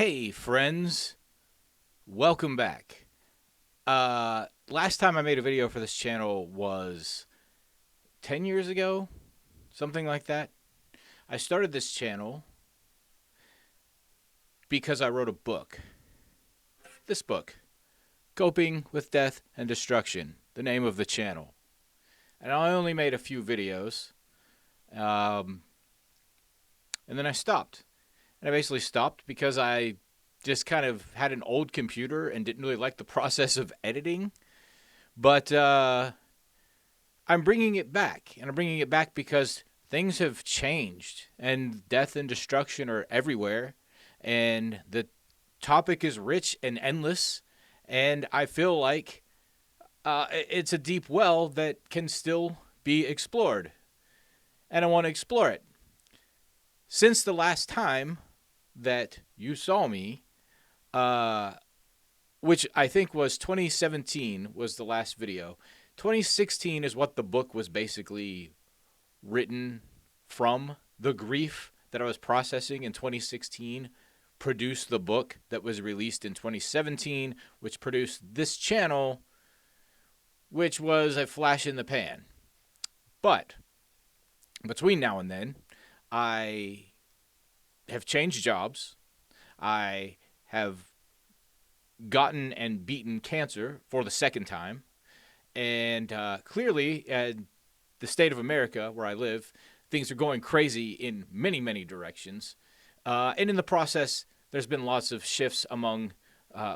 Hey friends, welcome back. Last time I made a video for this channel was 10 years ago, something like that. I started this channel because I wrote a book. This book, Coping with Death and Destruction, the name of the channel. And I only made a few videos, and then I stopped. And I basically stopped because I just kind of had an old computer and didn't really like the process of editing. But I'm bringing it back. And I'm bringing it back because things have changed. And death and destruction are everywhere. And the topic is rich and endless. And I feel like it's a deep well that can still be explored. And I want to explore it. Since the last time that you saw me, which I think was 2017 was the last video. 2016 is what the book was basically written from. The grief that I was processing in 2016 produced the book that was released in 2017, which produced this channel, which was a flash in the pan. But between now and then, I have changed jobs. I have gotten and beaten cancer for the second time. And clearly, the state of America, where I live, things are going crazy in many, many directions. And in the process, there's been lots of shifts among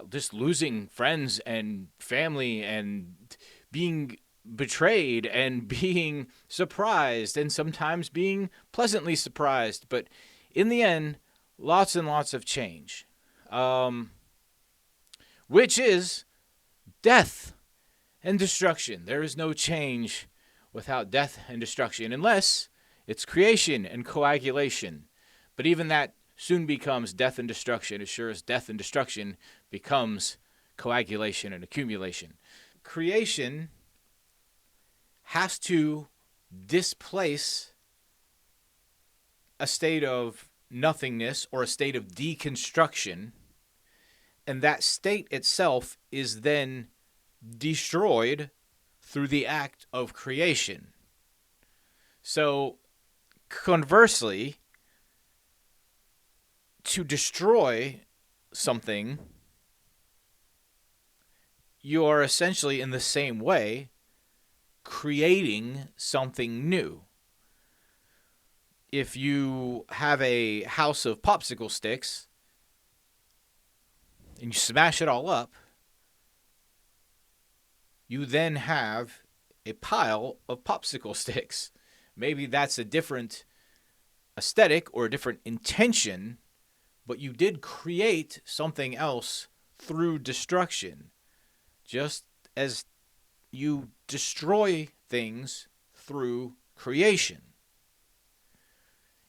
just losing friends and family and being betrayed and being surprised and sometimes being pleasantly surprised. But in the end, lots and lots of change. Which is death and destruction. There is no change without death and destruction, unless it's creation and coagulation. But even that soon becomes death and destruction, as sure as death and destruction becomes coagulation and accumulation. Creation has to displace a state of nothingness or a state of deconstruction, and that state itself is then destroyed through the act of creation. So, conversely, to destroy something, you are essentially in the same way creating something new. If you have a house of popsicle sticks and you smash it all up, you then have a pile of popsicle sticks. Maybe that's a different aesthetic or a different intention, but you did create something else through destruction, just as you destroy things through creation.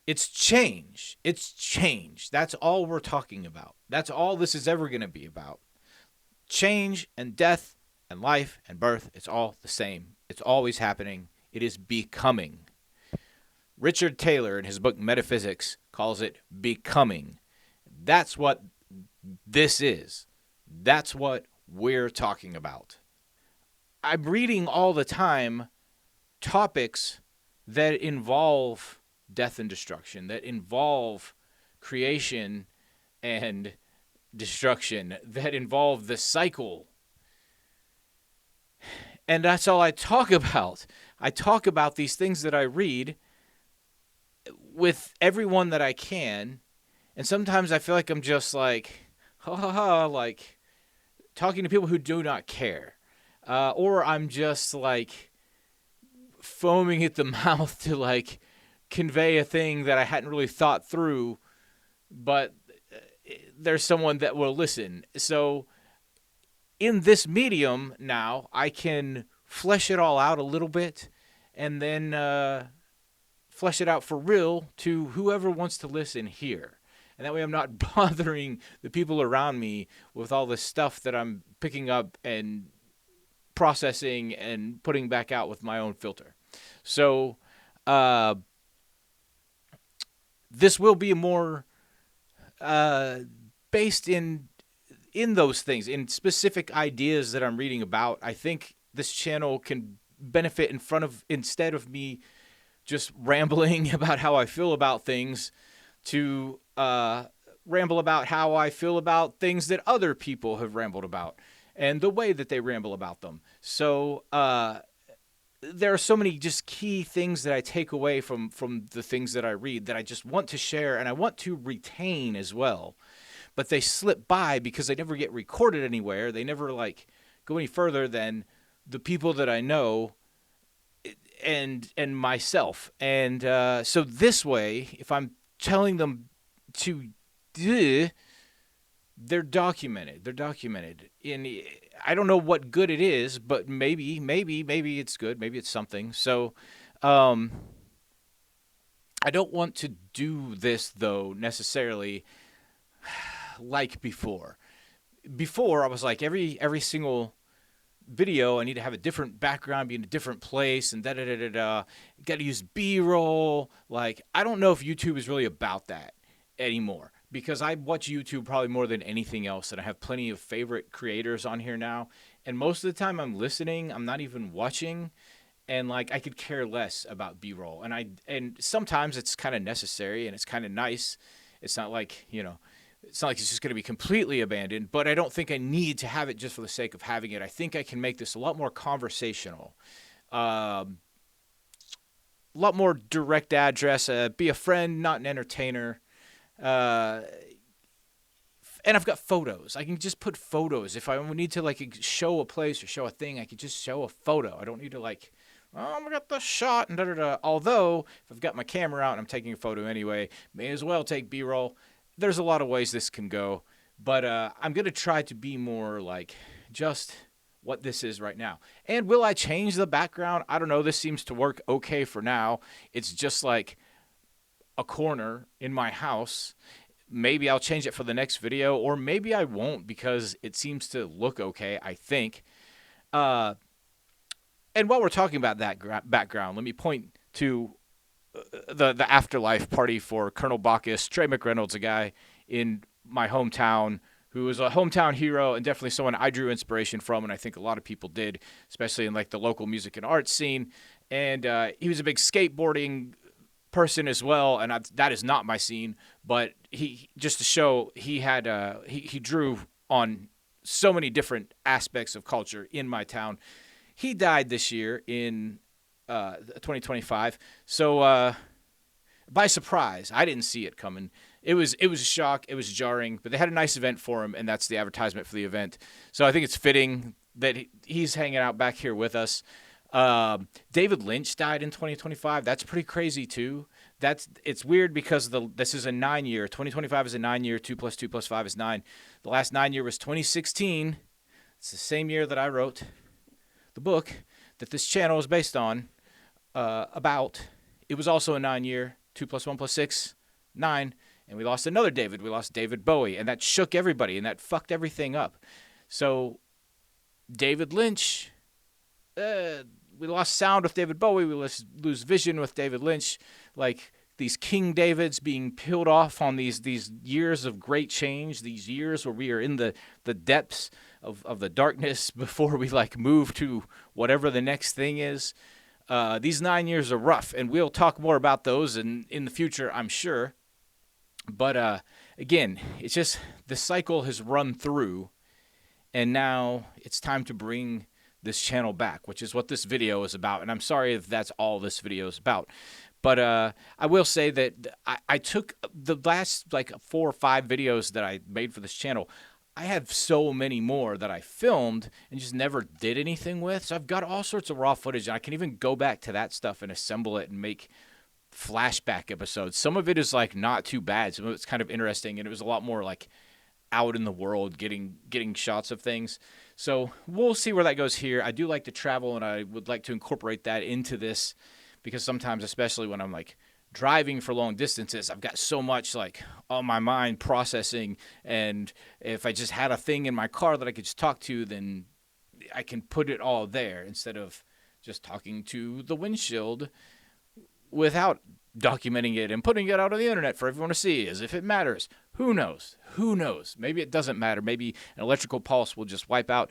It's change. It's change. That's all we're talking about. That's all this is ever going to be about. Change and death and life and birth, it's all the same. It's always happening. It is becoming. Richard Taylor, in his book Metaphysics, calls it becoming. That's what this is. That's what we're talking about. I'm reading all the time topics that involve death and destruction, that involve creation and destruction, that involve the cycle. And that's all I talk about. I talk about these things that I read with everyone that I can. And sometimes I feel like I'm just like, ha ha ha, like talking to people who do not care. Or I'm just like foaming at the mouth to like convey a thing that I hadn't really thought through, but there's someone that will listen. So in this medium now, I can flesh it all out a little bit and then flesh it out for real to whoever wants to listen here. And that way I'm not bothering the people around me with all this stuff that I'm picking up and processing and putting back out with my own filter. So this will be a more based in those things, in specific ideas that I'm reading about. I think this channel can benefit instead of me just rambling about how I feel about things, to ramble about how I feel about things that other people have rambled about and the way that they ramble about them. So there are so many just key things that I take away from the things that I read that I just want to share and I want to retain as well. But they slip by because they never get recorded anywhere. They never like go any further than the people that I know and myself. And so this way, if I'm telling them to they're documented. They're documented. I don't know what good it is, but maybe it's good. Maybe it's something. So I don't want to do this, though, necessarily like before. Before, I was like, every single video, I need to have a different background, be in a different place, and da-da-da-da-da. Got to use B-roll. Like, I don't know if YouTube is really about that anymore, because I watch YouTube probably more than anything else, and I have plenty of favorite creators on here now, and most of the time I'm listening, I'm not even watching, and like I could care less about B-roll, and sometimes it's kind of necessary and it's kind of nice. It's not like, it's not like it's just going to be completely abandoned, but I don't think I need to have it just for the sake of having it. I think I can make this a lot more conversational, a lot more direct address, be a friend, not an entertainer. And I've got photos. I can just put photos. If I need to like show a place or show a thing, I can just show a photo. I don't need to like, oh, I got the shot and da-da-da. Although, if I've got my camera out and I'm taking a photo anyway, may as well take B-roll. There's a lot of ways this can go, but I'm going to try to be more like just what this is right now. And will I change the background? I don't know. This seems to work okay for now. It's just like a corner in my house. Maybe I'll change it for the next video, or maybe I won't because it seems to look okay, I think. And while we're talking about that background, let me point to the afterlife party for Colonel Bacchus. Trey McReynolds, a guy in my hometown who was a hometown hero and definitely someone I drew inspiration from, and I think a lot of people did, especially in like the local music and art scene. And he was a big skateboarding person as well, and that is not my scene, but he, just to show, he had he drew on so many different aspects of culture in my town. He died this year in 2025, so by surprise. I didn't see it coming. It was a shock. It was jarring, but they had a nice event for him, and that's the advertisement for the event. So I think it's fitting that he's hanging out back here with us. David Lynch died in 2025. That's pretty crazy too. It's weird because this is a 9-year. 2025 is a 9-year. 2 + 2 + 5 is 9. The last 9 year was 2016. It's the same year that I wrote the book that this channel is based on. About. It was also a 9-year. 2 + 1 + 6, 9. And we lost another David. We lost David Bowie, and that shook everybody, and that fucked everything up. So David Lynch. We lost sound with David Bowie. We lose vision with David Lynch. Like these King Davids being peeled off on these years of great change, these years where we are in the depths of the darkness before we like move to whatever the next thing is. These 9 years are rough, and we'll talk more about those in the future, I'm sure. But again, it's just the cycle has run through, and now it's time to bring this channel back, which is what this video is about. And I'm sorry if that's all this video is about. But I will say that I took the last like 4 or 5 videos that I made for this channel. I have so many more that I filmed and just never did anything with. So I've got all sorts of raw footage, and I can even go back to that stuff and assemble it and make flashback episodes. Some of it is like not too bad. Some of it's kind of interesting, and it was a lot more like out in the world, getting shots of things. So we'll see where that goes here. I do like to travel, and I would like to incorporate that into this, because sometimes, especially when I'm like driving for long distances, I've got so much like on my mind processing, and if I just had a thing in my car that I could just talk to, then I can put it all there instead of just talking to the windshield without documenting it and putting it out on the internet for everyone to see as if it matters. Who knows? Who knows? Maybe it doesn't matter. Maybe an electrical pulse will just wipe out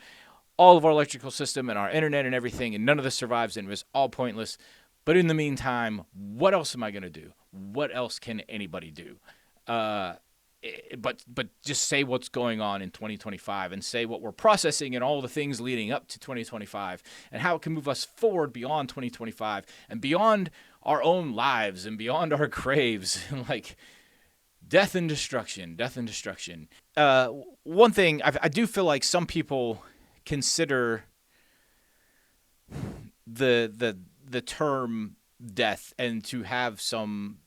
all of our electrical system and our internet and everything, and none of this survives and it's all pointless. But in the meantime, what else am I going to do? What else can anybody do? But just say what's going on in 2025 and say what we're processing and all the things leading up to 2025 and how it can move us forward beyond 2025 and beyond our own lives and beyond our graves. Like death and destruction, death and destruction. One thing, I do feel like some people consider the term death and to have some,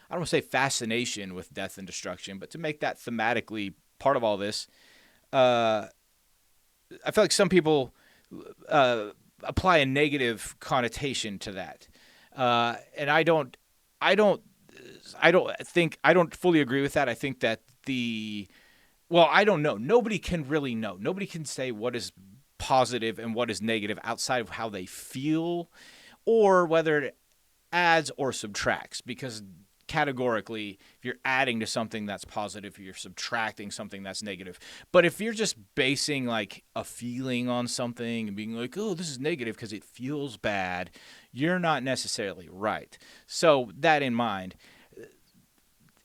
I don't want to say fascination with death and destruction, but to make that thematically part of all this. I feel like some people apply a negative connotation to that, and I don't fully agree with that. I think that I don't know. Nobody can really know. Nobody can say what is positive and what is negative outside of how they feel, or whether it adds or subtracts, because categorically, if you're adding to something that's positive, you're subtracting something that's negative. But if you're just basing like a feeling on something and being like, oh, this is negative because it feels bad, you're not necessarily right. So that in mind,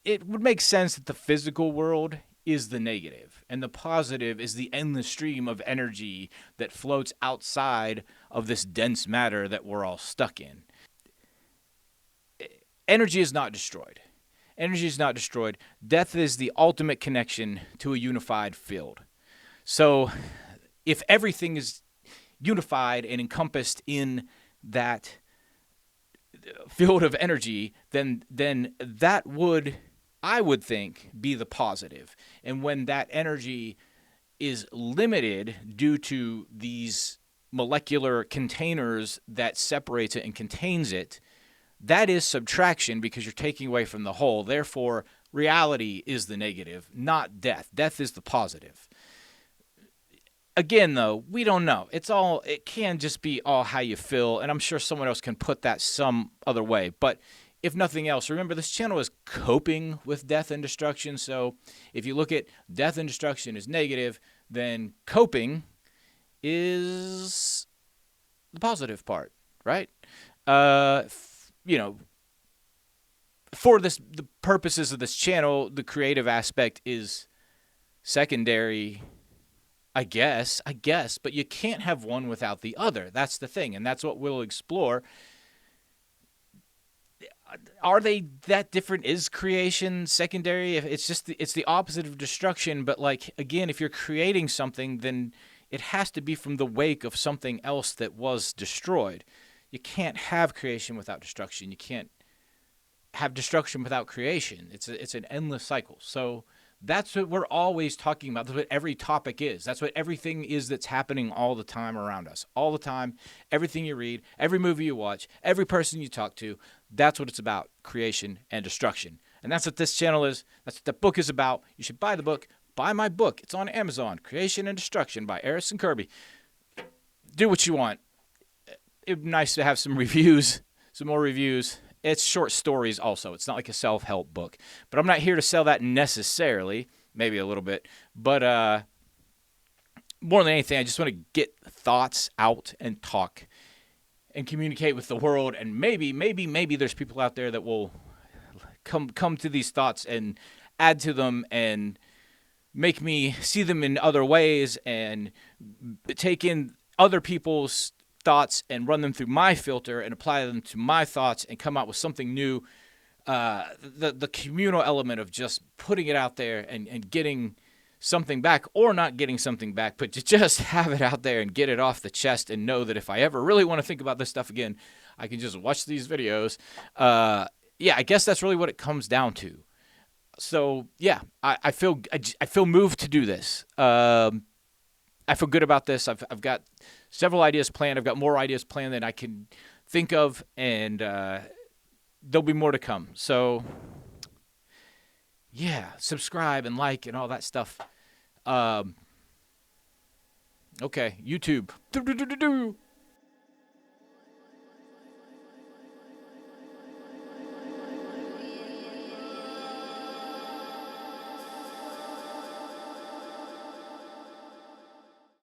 it would make sense that the physical world is the negative and the positive is the endless stream of energy that floats outside of this dense matter that we're all stuck in. Energy is not destroyed. Energy is not destroyed. Death is the ultimate connection to a unified field. So if everything is unified and encompassed in that field of energy, then that would, I would think, be the positive. And when that energy is limited due to these molecular containers that separates it and contains it, that is subtraction because you're taking away from the whole. Therefore, reality is the negative, not death. Death is the positive. Again, though, we don't know. It can just be all how you feel, and I'm sure someone else can put that some other way. But if nothing else, remember this channel is coping with death and destruction. So if you look at death and destruction as negative, then coping is the positive part, right? For the purposes of this channel, the creative aspect is secondary, I guess, but you can't have one without the other. That's the thing, and that's what we'll explore. Are they that different? Is creation secondary? It's the opposite of destruction, but like, again, if you're creating something, then it has to be from the wake of something else that was destroyed. You can't have creation without destruction. You can't have destruction without creation. It's an endless cycle. So that's what we're always talking about. That's what every topic is. That's what everything is that's happening all the time around us. All the time, everything you read, every movie you watch, every person you talk to, that's what it's about, creation and destruction. And that's what this channel is. That's what the book is about. You should buy the book. Buy my book. It's on Amazon, Creation and Destruction by Harrison Kirby. Do what you want. It'd be nice to have some reviews, some more reviews. It's short stories also. It's not like a self-help book. But I'm not here to sell that necessarily. Maybe a little bit. But more than anything, I just want to get thoughts out and talk and communicate with the world. And maybe there's people out there that will come to these thoughts and add to them and make me see them in other ways and take in other people's thoughts and run them through my filter and apply them to my thoughts and come out with something new. The communal element of just putting it out there and getting something back, or not getting something back, but to just have it out there and get it off the chest and know that if I ever really want to think about this stuff again, I can just watch these videos. I guess that's really what it comes down to. So yeah, I feel moved to do this. I feel good about this. I've got several ideas planned. I've got more ideas planned than I can think of, and there'll be more to come. So, yeah, subscribe and like and all that stuff. Okay, YouTube.